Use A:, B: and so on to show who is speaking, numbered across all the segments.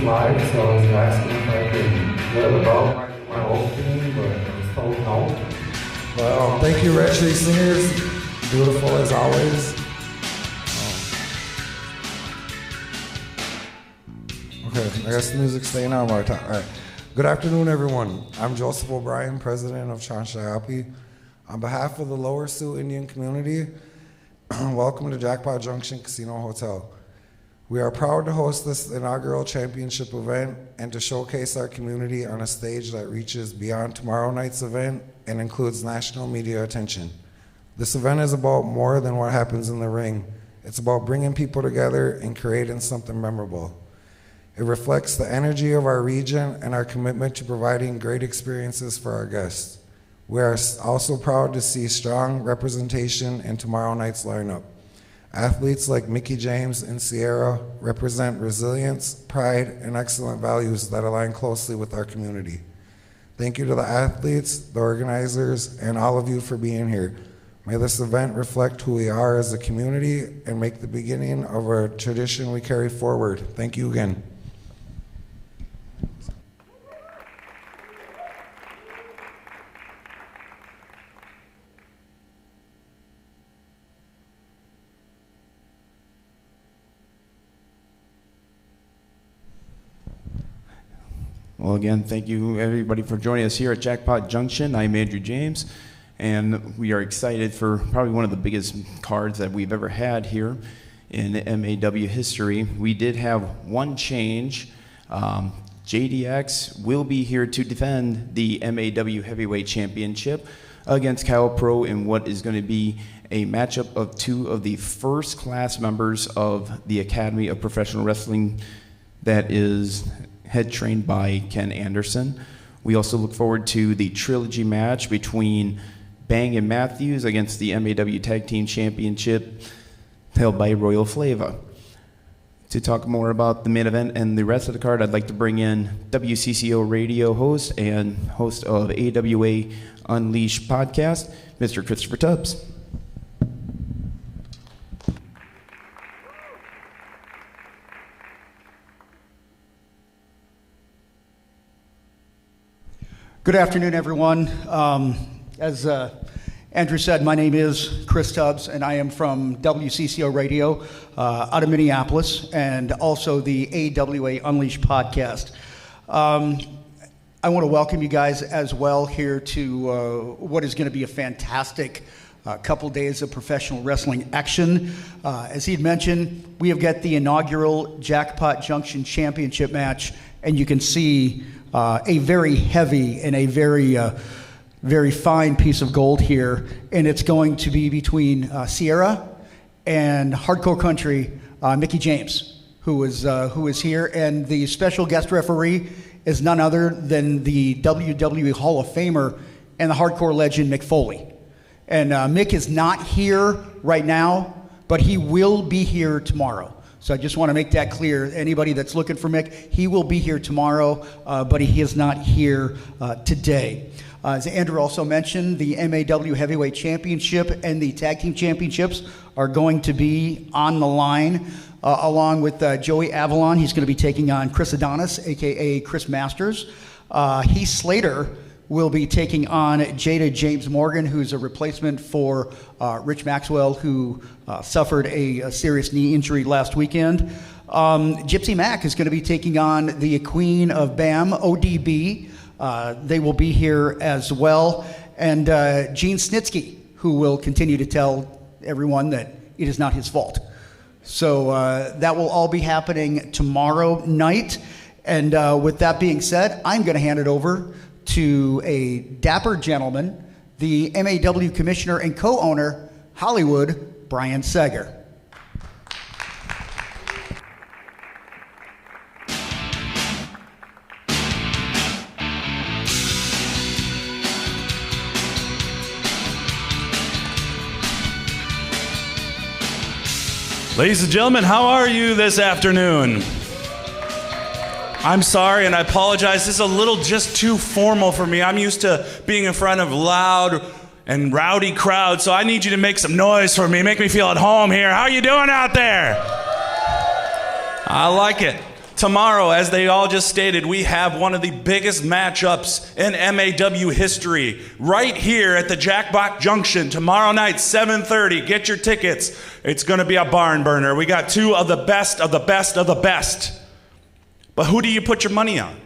A: live, so I was asking if I could let about my opening, but I was told no.
B: Well, thank you, Red Tree Singers. Beautiful as always. Okay, I guess the music's staying on my time. All right. Good afternoon, everyone. I'm Joseph O'Brien, president of Chanshayapi. On behalf of the Lower Sioux Indian community, welcome to Jackpot Junction Casino Hotel. We are proud to host this inaugural championship event and to showcase our community on a stage that reaches beyond tomorrow night's event and includes national media attention. This event is about more than what happens in the ring. It's about bringing people together and creating something memorable. It reflects the energy of our region and our commitment to providing great experiences for our guests. We are also proud to see strong representation in tomorrow night's lineup. Athletes like Mickie James and Sierra represent resilience, pride, and excellent values that align closely with our community. Thank you to the athletes, the organizers, and all of you for being here. May this event reflect who we are as a community and make the beginning of a tradition we carry forward. Thank you again.
C: Well, again, thank you everybody for joining us here at Jackpot Junction. I'm Andrew James, and we are excited for probably one of the biggest cards that we've ever had here in MAW history. We did have one change. JDX will be here to defend the MAW Heavyweight Championship against Cal Pro in what is going to be a matchup of two of the first class members of the Academy of Professional Wrestling that is head trained by Ken Anderson. We also look forward to the trilogy match between Bang and Matthews against the MAW Tag Team Championship held by Royal Flava. To talk more about the main event and the rest of the card, I'd like to bring in WCCO radio host and host of AWA Unleashed podcast, Mr. Christopher Tubbs.
D: Good afternoon, everyone. As Andrew said, my name is Chris Tubbs, and I am from WCCO Radio out of Minneapolis, and also the AWA Unleashed podcast. I want to welcome you guys as well here to what is going to be a fantastic couple days of professional wrestling action. As he had mentioned, we have got the inaugural Jackpot Junction Championship match, and you can see a very heavy and a very fine piece of gold here, and it's going to be between Sierra and Hardcore Country Mickie James, who is here, and the special guest referee is none other than the WWE Hall of Famer and the hardcore legend Mick Foley. And Mick is not here right now, but he will be here tomorrow. So I just want to make that clear. Anybody that's looking for Mick, he will be here tomorrow, but he is not here today. As Andrew also mentioned, the MAW Heavyweight Championship and the Tag Team Championships are going to be on the line, along with Joey Avalon. He's going to be taking on Chris Adonis, a.k.a. Chris Masters. Heath Slater will be taking on Jada James Morgan, who's a replacement for Rich Maxwell, who suffered a serious knee injury last weekend. Gypsy Mac is going to be taking on the Queen of BAM, ODB. They will be here as well. And Gene Snitsky, who will continue to tell everyone that it is not his fault. So that will all be happening tomorrow night. And with that being said, I'm going to hand it over to a dapper gentleman, the MAW commissioner and co-owner, Hollywood, Brian Seger.
E: Ladies and gentlemen, how are you this afternoon? I'm sorry and I apologize. This is a little just too formal for me. I'm used to being in front of loud and rowdy crowds, so I need you to make some noise for me. Make me feel at home here. How you doing out there? I like it. Tomorrow, as they all just stated, we have one of the biggest matchups in MAW history right here at the Jackpot Junction. Tomorrow night, 7:30. Get your tickets. It's going to be a barn burner. We got two of the best of the best of the best. But who do you put your money on?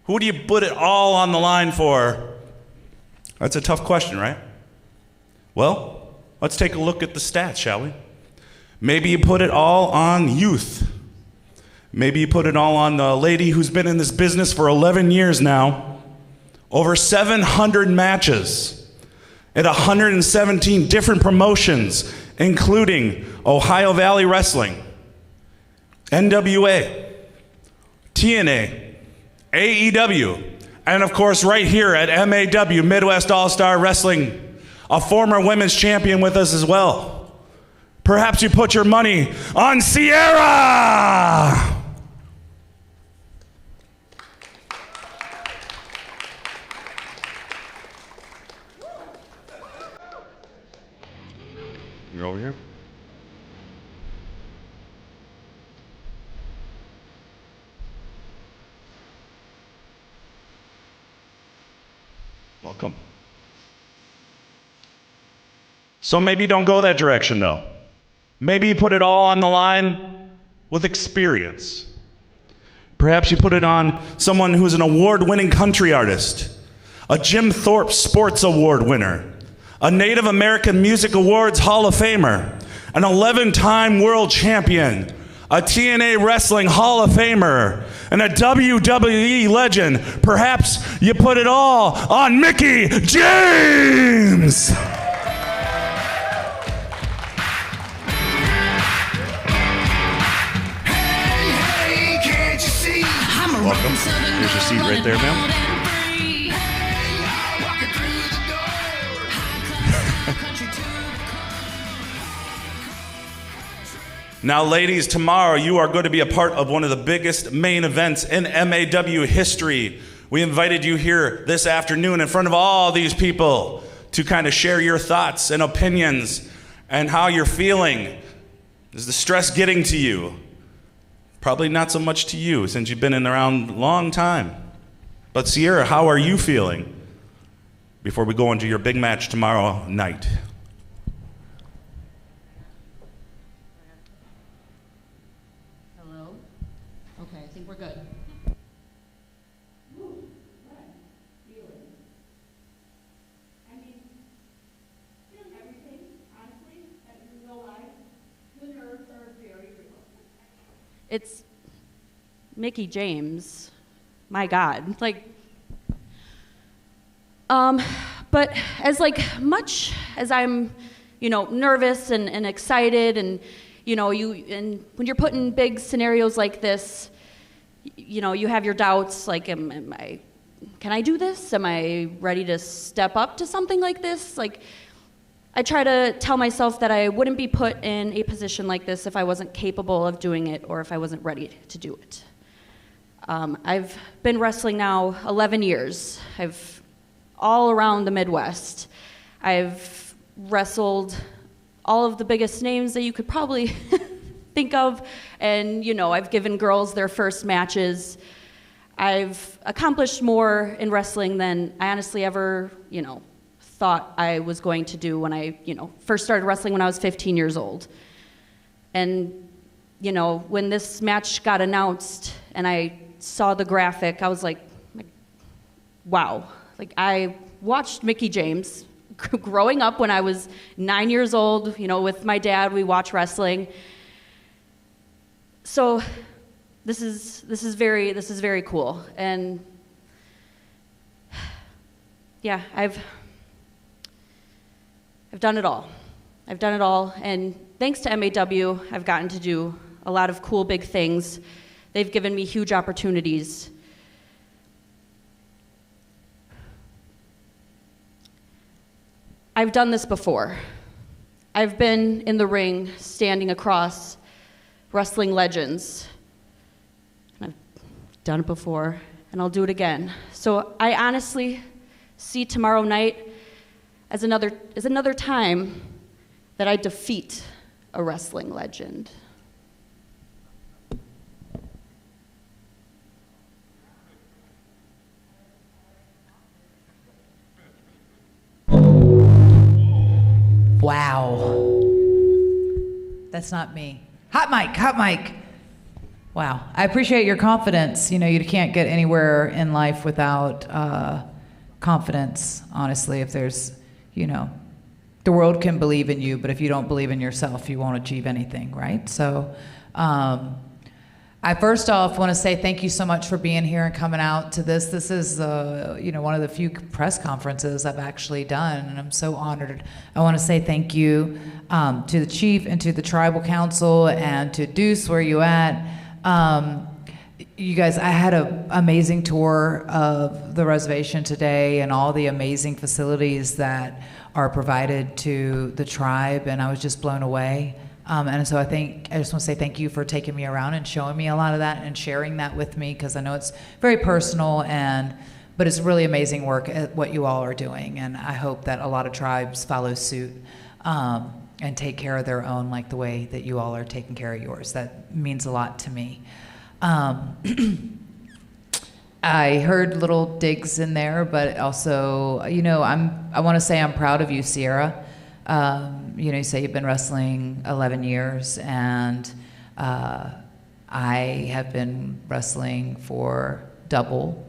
E: Who do you put it all on the line for? That's a tough question, right? Well, let's take a look at the stats, shall we? Maybe you put it all on youth. Maybe you put it all on the lady who's been in this business for 11 years now. Over 700 matches at 117 different promotions, including Ohio Valley Wrestling, NWA, TNA, AEW, and of course right here at MAW, Midwest All-Star Wrestling, a former women's champion with us as well. Perhaps you put your money on Sierra! You're over here? Welcome. So maybe you don't go that direction though. Maybe you put it all on the line with experience. Perhaps you put it on someone who's an award-winning country artist, a Jim Thorpe Sports Award winner, a Native American Music Awards Hall of Famer, an 11-time world champion, a TNA Wrestling Hall of Famer, and a WWE legend. Perhaps you put it all on Mickie James! Welcome. Here's your seat right there, ma'am. Now, ladies, tomorrow you are going to be a part of one of the biggest main events in MAW history. We invited you here this afternoon in front of all these people to kind of share your thoughts and opinions and how you're feeling. Is the stress getting to you? Probably not so much to you since you've been in around a long time. But Sierra, how are you feeling before we go into your big match tomorrow night?
F: Hello? Okay, I think we're good. It's Mickie James. My God. But as much as I'm, nervous and excited and, and when you're put in big scenarios like this, you have your doubts, can I do this? Am I ready to step up to something like this? I try to tell myself that I wouldn't be put in a position like this if I wasn't capable of doing it or if I wasn't ready to do it. I've been wrestling now 11 years. I've all around the Midwest. I've wrestled all of the biggest names that you could probably think of, and I've given girls their first matches. I've accomplished more in wrestling than I honestly ever, thought I was going to do when I, first started wrestling when I was 15 years old. And, when this match got announced and I saw the graphic, I was like wow. I watched Mickie James growing up when I was 9 years old, with my dad, we watch wrestling. So this is very cool. And yeah, I've done it all. I've done it all, and thanks to MAW, I've gotten to do a lot of cool, big things. They've given me huge opportunities. I've done this before. I've been in the ring, standing across wrestling legends. And I've done it before, and I'll do it again. So I honestly see tomorrow night as another time that I defeat a wrestling legend.
G: That's not me. Hot mic, hot mic. Wow. I appreciate your confidence. You know, you can't get anywhere in life without confidence, honestly. If there's, you know, the world can believe in you, but if you don't believe in yourself, you won't achieve anything, right? So I first off want to say thank you so much for being here and coming out to this. This is, you know, one of the few press conferences I've actually done, and I'm so honored. I want to say thank you to the chief and to the tribal council and to Deuce, where you at. You guys, I had an amazing tour of the reservation today and all the amazing facilities that are provided to the tribe, and I was just blown away. And so I just want to say thank you for taking me around and showing me a lot of that and sharing that with me, because I know it's very personal, but it's really amazing work at what you all are doing, and I hope that a lot of tribes follow suit and take care of their own like the way that you all are taking care of yours. That means a lot to me. I heard little digs in there, but also, you know, I want to say I'm proud of you, Sierra. You know, you say you've been wrestling 11 years, and I have been wrestling for double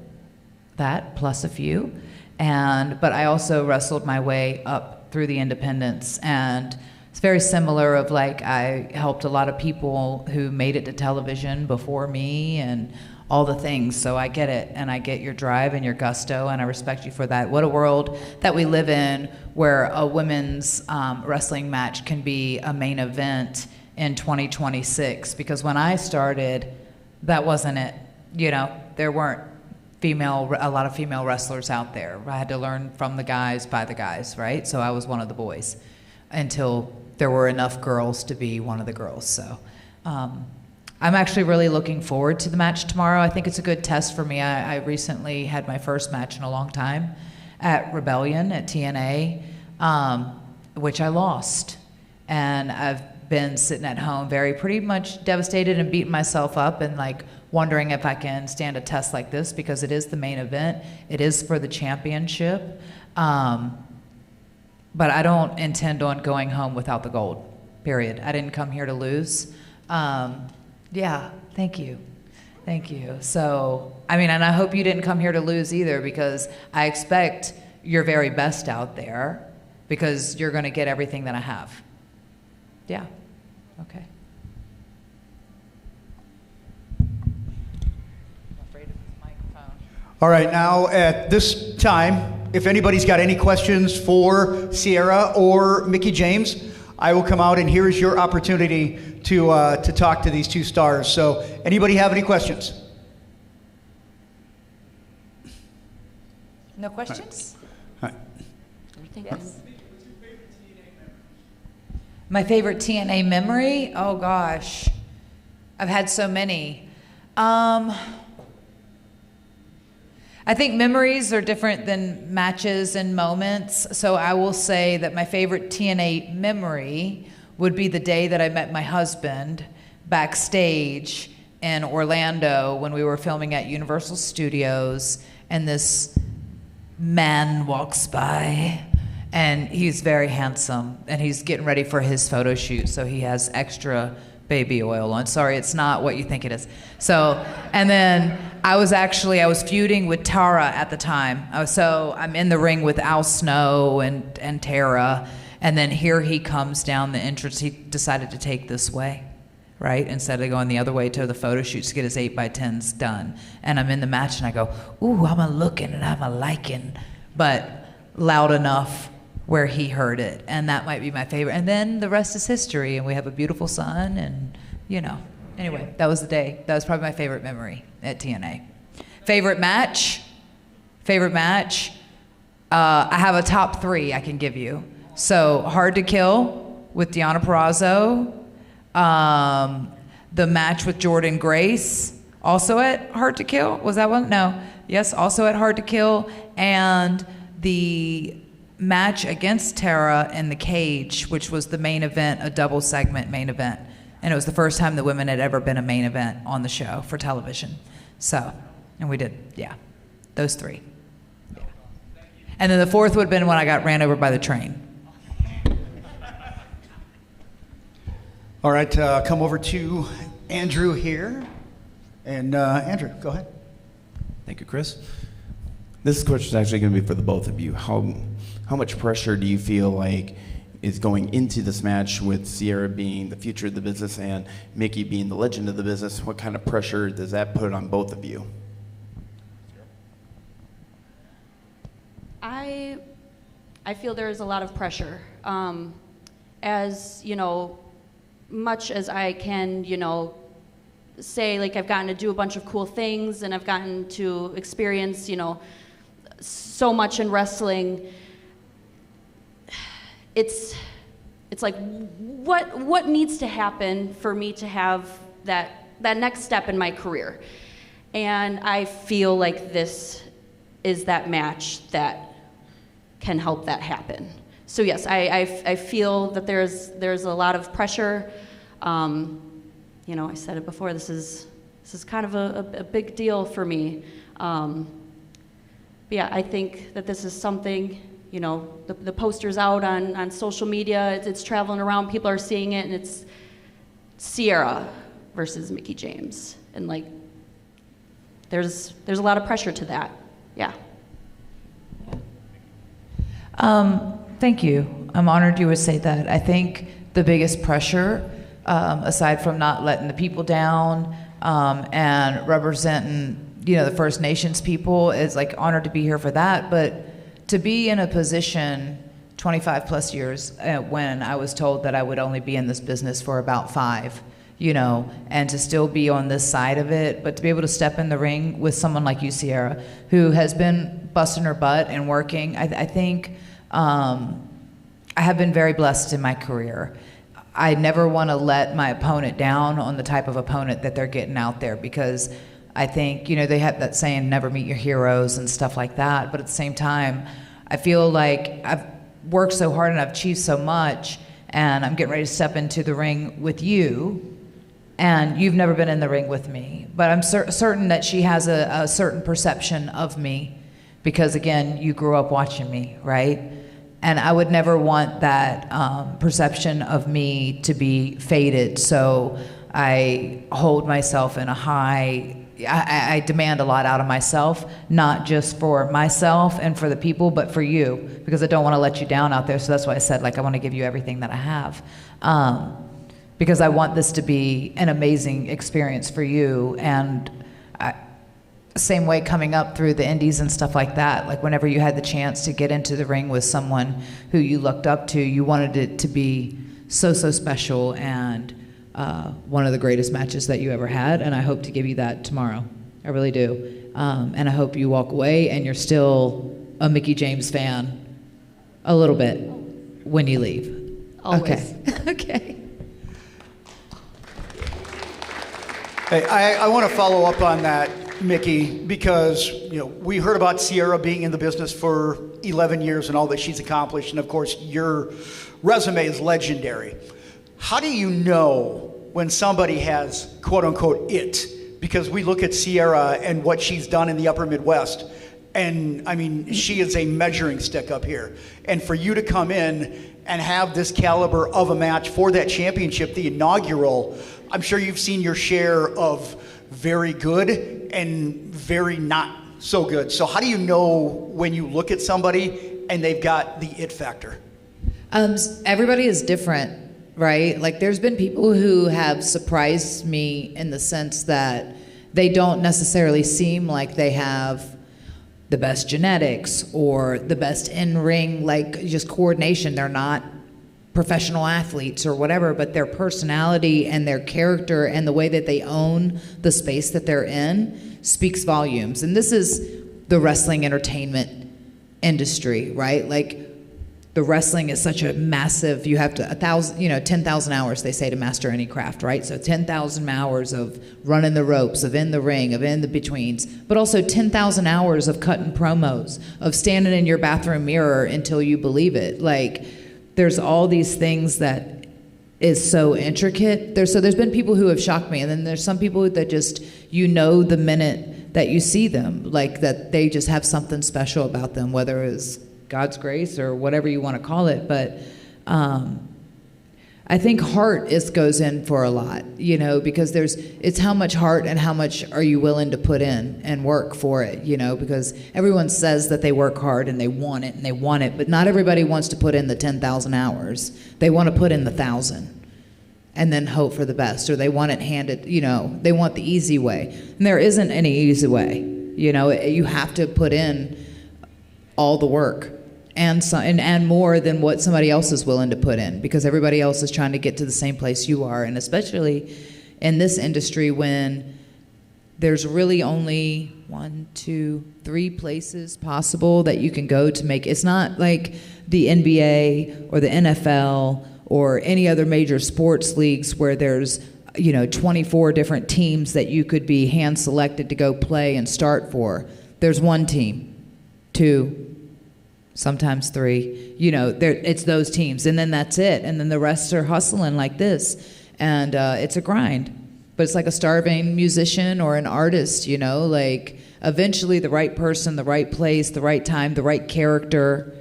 G: that, plus a few. But I also wrestled my way up through the independents, and it's very similar of like I helped a lot of people who made it to television before me and all the things. So I get it, and I get your drive and your gusto, and I respect you for that. What a world that we live in, where a women's wrestling match can be a main event in 2026. Because when I started, that wasn't it. You know, there weren't a lot of female wrestlers out there. I had to learn from the guys, by the guys, right? So I was one of the boys until there were enough girls to be one of the girls. So I'm actually really looking forward to the match tomorrow. I think it's a good test for me. I recently had my first match in a long time at Rebellion at TNA, which I lost. And I've been sitting at home pretty much devastated and beating myself up and like wondering if I can stand a test like this, because it is the main event. It is for the championship. But I don't intend on going home without the gold, period. I didn't come here to lose. Yeah, thank you. Thank you. So, I mean, and I hope you didn't come here to lose either, because I expect your very best out there, because you're going to get everything that I have. Yeah, okay. I'm afraid of this microphone.
D: All right, now at this time, if anybody's got any questions for Sierra or Mickie James, I will come out, and here is your opportunity to talk to these two stars. So, anybody have any questions?
G: No questions?
D: All right.
G: Yes. My favorite TNA memory? Oh gosh, I've had so many. I think memories are different than matches and moments. So I will say that my favorite TNA memory would be the day that I met my husband backstage in Orlando when we were filming at Universal Studios, and this man walks by, and he's very handsome, and he's getting ready for his photo shoot, so he has extra baby oil on. Sorry, it's not what you think it is. So, and then I was feuding with Tara at the time. So I'm in the ring with Al Snow and Tara, and then here he comes down the entrance. He decided to take this way, right? Instead of going the other way to the photo shoots to get his 8x10s done. And I'm in the match, and I go, ooh, I'm a looking and I'm a liking, but loud enough where he heard it, and that might be my favorite. And then the rest is history, and we have a beautiful son, and you know. Anyway, that was the day. That was probably my favorite memory at TNA. Favorite match? I have a top 3 I can give you. So, Hard to Kill with Deonna Purrazzo, the match with Jordan Grace, also at Hard to Kill. Was that one? No. Yes, also at Hard to Kill, and the match against Tara in the cage, which was the main event, a double segment main event. And it was the first time the women had ever been a main event on the show for television. So, and we did, yeah, those 3. Yeah. And then the 4th would have been when I got ran over by the train.
D: All right, come over to Andrew here. And Andrew, go ahead.
C: Thank you, Chris. This question is actually going to be for the both of you. How much pressure do you feel like is going into this match with Sierra being the future of the business and Mickie being the legend of the business? What kind of pressure does that put on both of you?
F: I feel there is a lot of pressure. As, you know, much as I can, you know, say like I've gotten to do a bunch of cool things and I've gotten to experience, you know, so much in wrestling, it's like what needs to happen for me to have that next step in my career. And I feel like this is that match that can help that happen. So yes, I feel that there's a lot of pressure. You know, I said it before, this is kind of a big deal for me. But yeah, I think that this is something, you know, the poster's out on social media, it's traveling around, people are seeing it, and it's Sierra versus Mickie James. And like, there's a lot of pressure to that, yeah.
G: Thank you. I'm honored you would say that. I think the biggest pressure, aside from not letting the people down and representing, you know, the First Nations people, is like honored to be here for that. But to be in a position 25 plus years when I was told that I would only be in this business for about 5, you know, and to still be on this side of it, but to be able to step in the ring with someone like you, Sierra, who has been busting her butt and working, I think I have been very blessed in my career. I never want to let my opponent down on the type of opponent that they're getting out there, because I think, you know, they have that saying, never meet your heroes and stuff like that. But at the same time, I feel like I've worked so hard and I've achieved so much, and I'm getting ready to step into the ring with you, and you've never been in the ring with me. But I'm certain that she has a certain perception of me, because again, you grew up watching me, right? And I would never want that perception of me to be faded. So I hold myself in a high, I demand a lot out of myself, not just for myself and for the people, but for you, because I don't want to let you down out there. So that's why I said, like, I want to give you everything that I have. Because I want this to be an amazing experience for you. And same way coming up through the indies and stuff like that, like whenever you had the chance to get into the ring with someone who you looked up to, you wanted it to be so special, and one of the greatest matches that you ever had, and I hope to give you that tomorrow. I really do. And I hope you walk away and you're still a Mickie James fan a little bit when you leave.
F: Always.
G: Okay. Okay.
D: Hey, I want to follow up on that, Mickie, because, you know, we heard about Sierra being in the business for 11 years and all that she's accomplished, and of course your resume is legendary. How do you know when somebody has quote unquote it? Because we look at Sierra and what she's done in the upper Midwest, and I mean, she is a measuring stick up here. And for you to come in and have this caliber of a match for that championship, the inaugural, I'm sure you've seen your share of very good and very not so good. So how do you know when you look at somebody and they've got the it factor?
G: Everybody is different, right? Like, there's been people who have surprised me in the sense that they don't necessarily seem like they have the best genetics or the best in-ring, like, just coordination. They're not professional athletes or whatever, but their personality and their character and the way that they own the space that they're in speaks volumes. And this is the wrestling entertainment industry, right? Like, the wrestling is such a massive, you have to, 10,000 hours, they say, to master any craft, right? So 10,000 hours of running the ropes, of in the ring, of in the betweens, but also 10,000 hours of cutting promos, of standing in your bathroom mirror until you believe it. Like, there's all these things that is so intricate. There's been people who have shocked me, and then there's some people that just, you know, the minute that you see them, like, that they just have something special about them, whether it's God's grace or whatever you want to call it. But I I think heart goes in for a lot, you know, because it's how much heart and how much are you willing to put in and work for it, you know, because everyone says that they work hard and they want it, but not everybody wants to put in the 10,000 hours. They want to put in the 1,000 and then hope for the best, or they want it handed, you know, they want the easy way. And there isn't any easy way, you know, you have to put in all the work. And more than what somebody else is willing to put in, because everybody else is trying to get to the same place you are, and especially in this industry when there's really only 1, 2, 3 places possible that you can go to make. It's not like the NBA or the NFL or any other major sports leagues where there's 24 different teams that you could be hand selected to go play and start for. There's 1 team, 2. Sometimes 3, it's those teams, and then that's it, and then the rest are hustling like this, and it's a grind, but it's like a starving musician or an artist, like eventually the right person, the right place, the right time, the right character,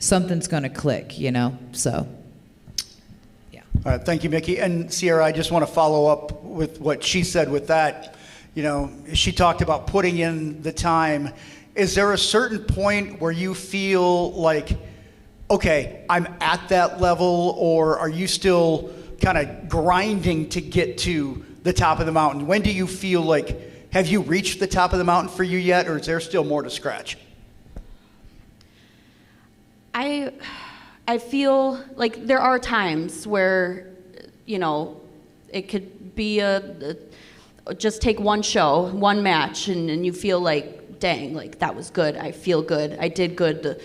G: something's gonna click, so, yeah.
D: All right, thank you, Mickie. And Sierra, I just want to follow up with what she said with that. She talked about putting in the time. Is there a certain point where you feel like, okay, I'm at that level, or are you still kind of grinding to get to the top of the mountain? When do you feel like, have you reached the top of the mountain for you yet, or is there still more to scratch?
F: I feel like there are times where, it could be just take one show, one match, and you feel like, dang, like that was good. I feel good. I did good.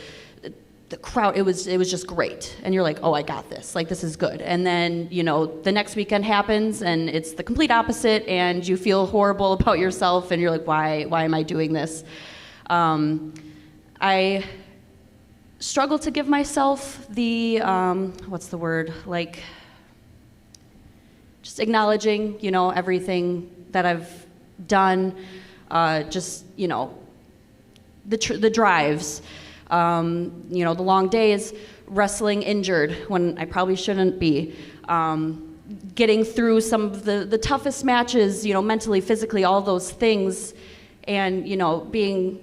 F: The crowd, it was just great. And you're like, oh, I got this. Like, this is good. And then, the next weekend happens and it's the complete opposite, and you feel horrible about yourself, and you're like, why am I doing this? I struggle to give myself the, what's the word? Like, just acknowledging, everything that I've done, the drives, the long days, wrestling injured when I probably shouldn't be, getting through some of the toughest matches, mentally, physically, all those things, and, being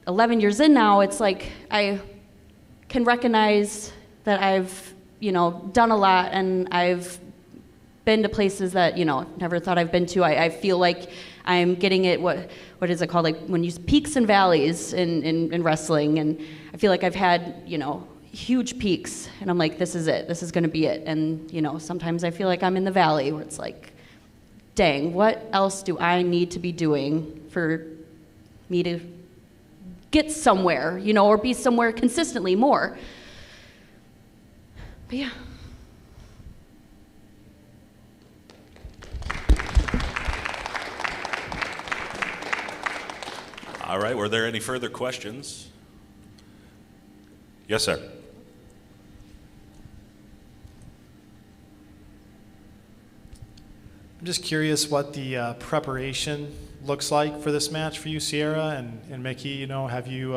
F: 11 years in now, it's like I can recognize that I've, done a lot, and I've been to places that, never thought I've been to. I feel like I'm getting it, what is it called? Like when you peaks and valleys in wrestling, and I feel like I've had, huge peaks, and I'm like, this is it, this is gonna be it. And, sometimes I feel like I'm in the valley where it's like, dang, what else do I need to be doing for me to get somewhere, or be somewhere consistently more? But yeah.
H: All right, were there any further questions? Yes, sir.
I: I'm just curious what the preparation looks like for this match for you, Sierra and Mickie. Have you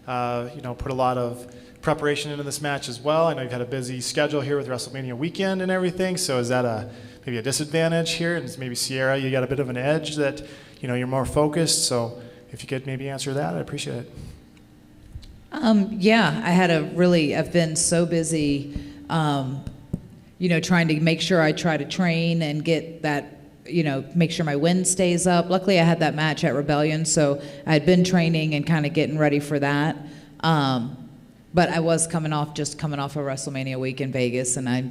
I: put a lot of preparation into this match as well? I know you've had a busy schedule here with WrestleMania weekend and everything, so is that maybe a disadvantage here? And maybe Sierra, you got a bit of an edge that you're more focused, so if you could maybe answer that, I'd appreciate it.
G: Yeah, I've been so busy, trying to make sure I try to train and get that, make sure my wind stays up. Luckily, I had that match at Rebellion, so I had been training and kind of getting ready for that. But I was coming off a WrestleMania week in Vegas, and I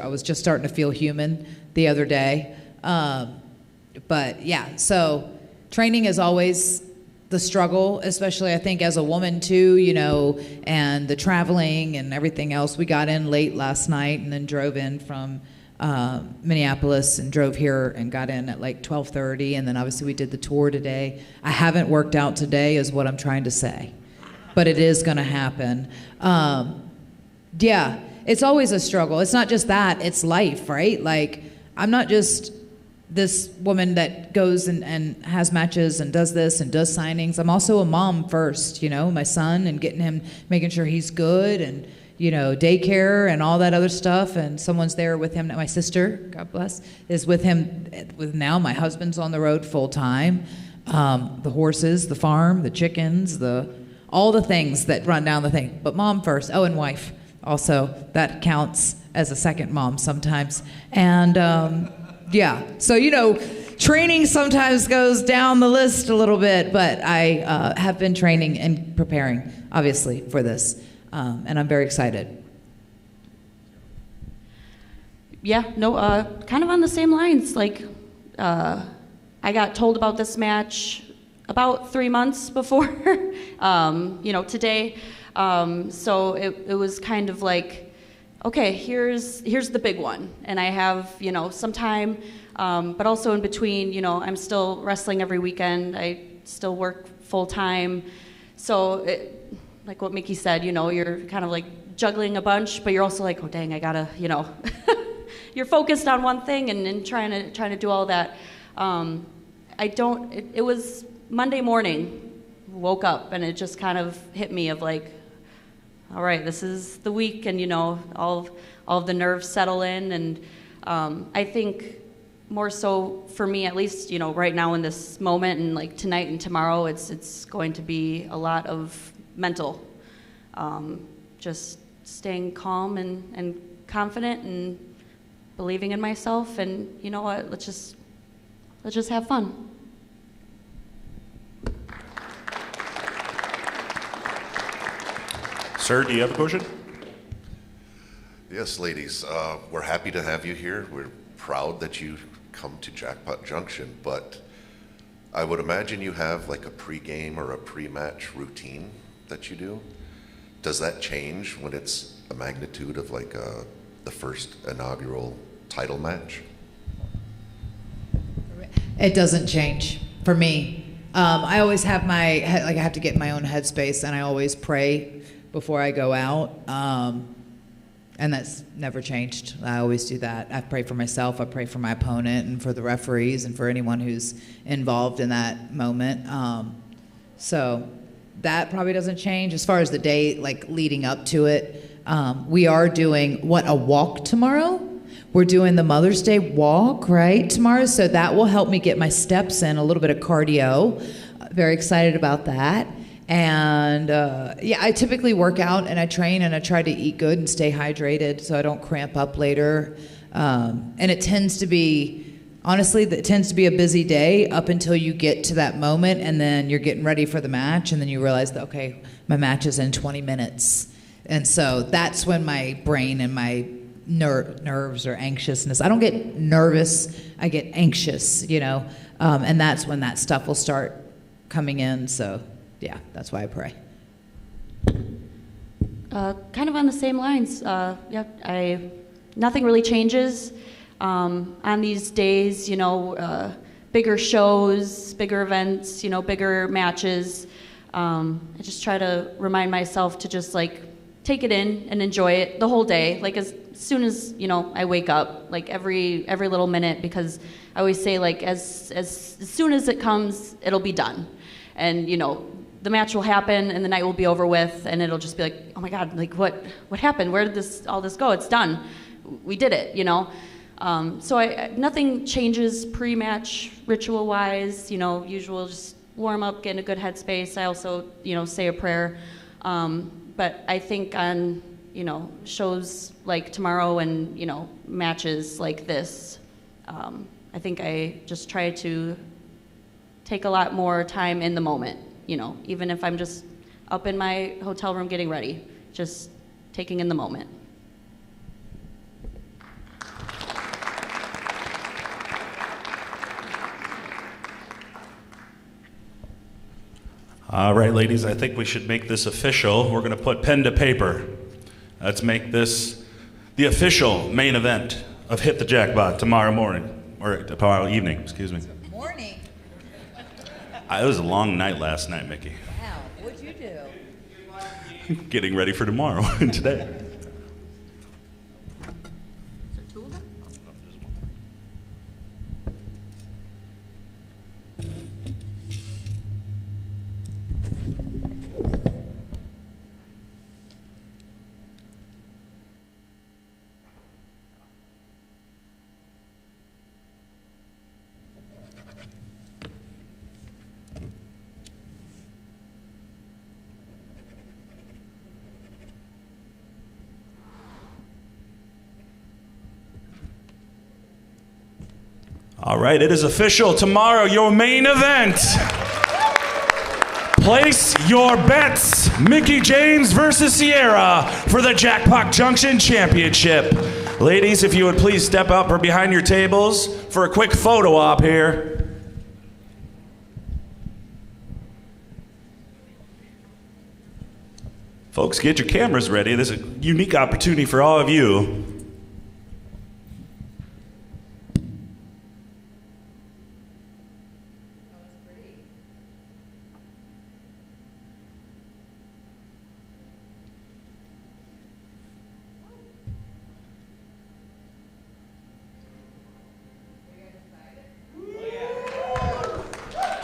G: was just starting to feel human the other day. But yeah, so training is always the struggle, especially I think as a woman too, and the traveling and everything else. We got in late last night and then drove in from Minneapolis and drove here and got in at like 12:30, and then obviously we did the tour today. I haven't worked out today is what I'm trying to say, but it is going to happen. Yeah, it's always a struggle. It's not just that, it's life, right? Like, I'm not just this woman that goes and has matches and does this and does signings. I'm also a mom first, my son, and getting him, making sure he's good, and daycare and all that other stuff, and someone's there with him. My sister, God bless, is with him with now. My husband's on the road full time. The horses, the farm, the chickens, all the things that run down the thing. But mom first. Oh, and wife also. That counts as a second mom sometimes. And so training sometimes goes down the list a little bit, but I have been training and preparing, obviously, for this. And I'm very excited.
F: Yeah, no, kind of on the same lines. Like, I got told about this match about 3 months before, today. So it was kind of like, okay, here's the big one. And I have, some time, but also in between, I'm still wrestling every weekend. I still work full time. So like what Mickie said, you're kind of like juggling a bunch, but you're also like, oh dang, I gotta, you're focused on one thing and trying to do all that. It was Monday morning, woke up, and it just kind of hit me of like, all right, this is the week, and all of the nerves settle in, and I think more so for me, at least, right now in this moment, and like tonight and tomorrow, it's going to be a lot of mental, just staying calm and confident and believing in myself, and you know what, let's just have fun.
H: Sir, do you have a question?
J: Yes, ladies. We're happy to have you here. We're proud that you come to Jackpot Junction, but I would imagine you have like a pre-game or a pre-match routine that you do. Does that change when it's a magnitude of like the first inaugural title match?
G: It doesn't change for me. I always have I have to get in my own headspace, and I always pray before I go out. And that's never changed. I always do that. I pray for myself, I pray for my opponent, and for the referees, and for anyone who's involved in that moment. So that probably doesn't change. As far as the day, like leading up to it, we are doing a walk tomorrow. We're doing the Mother's Day walk, right, tomorrow, so that will help me get my steps in, a little bit of cardio. Very excited about that. And I typically work out and I train and I try to eat good and stay hydrated so I don't cramp up later. And it tends to be, honestly, it tends to be a busy day up until you get to that moment, and then you're getting ready for the match, and then you realize that, okay, my match is in 20 minutes. And so that's when my brain and my nerves or anxiousness, I don't get nervous, I get anxious, and that's when that stuff will start coming in. So yeah, that's why I pray.
F: Kind of on the same lines. Nothing really changes on these days. Bigger shows, bigger events, bigger matches. I just try to remind myself to just like take it in and enjoy it the whole day. Like as soon as I wake up, like every little minute, because I always say like as soon as it comes, it'll be done, and the match will happen and the night will be over with, and it'll just be like, oh my God, like what happened? Where did all this go? It's done. We did it, So nothing changes pre-match ritual-wise, usual, just warm up, get in a good headspace. I also, say a prayer. But I think on, shows like tomorrow and, matches like this, I think I just try to take a lot more time in the moment. Even if I'm just up in my hotel room getting ready, just taking in the moment.
H: All right, ladies, I think we should make this official. We're going to put pen to paper. Let's make this the official main event of Hit the Jackpot tomorrow morning, or tomorrow evening, excuse me.
G: Morning.
H: It was a long night last night, Mickie.
G: Wow, what'd you do?
H: Getting ready for tomorrow and today.
E: All right, it is official. Tomorrow, your main event. Place your bets. Mickie James versus Sierra for the Jackpot Junction Championship. Ladies, if you would please step up from behind your tables for a quick photo op here. Folks, get your cameras ready. This is a unique opportunity for all of you.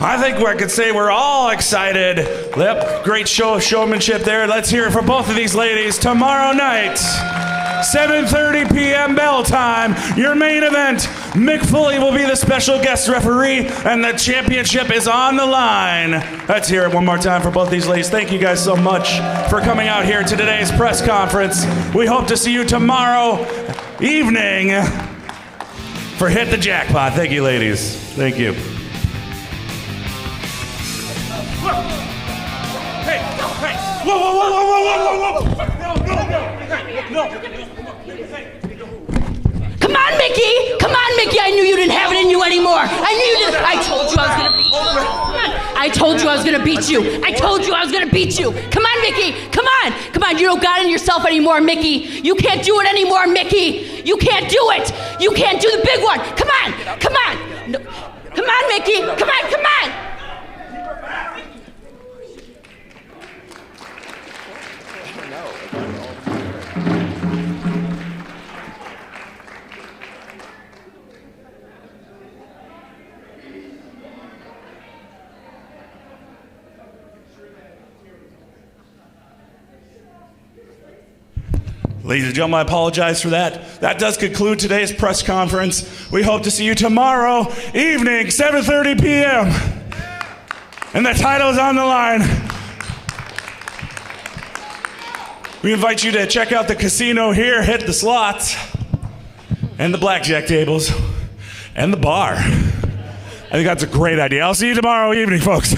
E: I think I could say we're all excited. Yep, great show of showmanship there. Let's hear it for both of these ladies. Tomorrow night, 7:30 p.m. bell time, your main event. Mick Foley will be the special guest referee, and the championship is on the line. Let's hear it one more time for both these ladies. Thank you guys so much for coming out here to today's press conference. We hope to see you tomorrow evening for Hit the Jackpot. Thank you, ladies. Thank you. Hey, hey, whoa, whoa, whoa, whoa, whoa, whoa, whoa, no.
K: Come on, Mickie! Come on, Mickie! I knew you didn't have it in you anymore! I knew you didn't! I told you I was gonna beat you! Come on! I told you I was gonna beat you! I told you I was gonna beat you! Come on, Mickie! Come on! Come on, you don't got it in yourself anymore, Mickie! You can't do it anymore, Mickie! You can't do it! You can't do the big one! Come on! Come on! No. Come on, Mickie! Come on, come on!
E: Ladies and gentlemen, I apologize for that. That does conclude today's press conference. We hope to see you tomorrow evening, 7:30 p.m. And the title is on the line. We invite you to check out the casino here, hit the slots, and the blackjack tables, and the bar. I think that's a great idea. I'll see you tomorrow evening, folks.